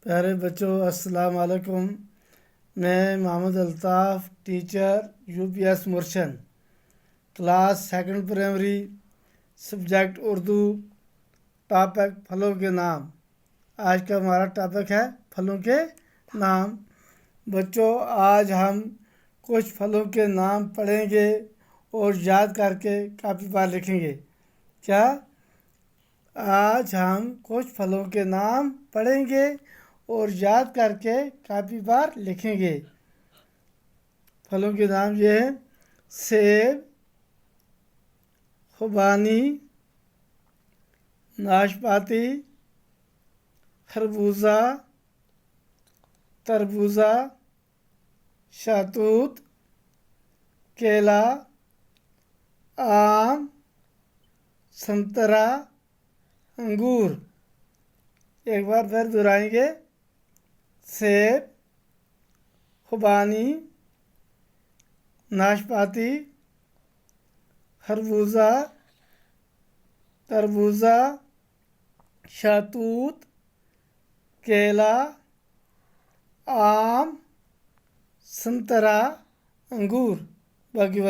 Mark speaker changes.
Speaker 1: प्यारे बच्चों, अस्सलाम वालेकुम। मैं मोहम्मद अल्ताफ़, टीचर यूपीएस मुर्शन, class second primary, subject Urdu, topic फलों के नाम। आज का हमारा टॉपिक है फलों के नाम। बच्चों, आज हम कुछ फलों के नाम पढ़ेंगे और याद करके कापी पर लिखेंगे। क्या? आज हम कुछ फलों के नाम पढ़ेंगे और याद करके कापी पर लिखेंगे। फलों के नाम ये हैं: सेब, खुबानी, नाशपाती, खरबूजा, तरबूजा, शहतूत, केला, आम, संतरा, अंगूर। एक बार फिर दोहराएंगे: सेब, खुबानी, नाशपाती, खरबूजा, तरबूजा, शहतूत, केला, आम, संतरा, अंगूर। बाकी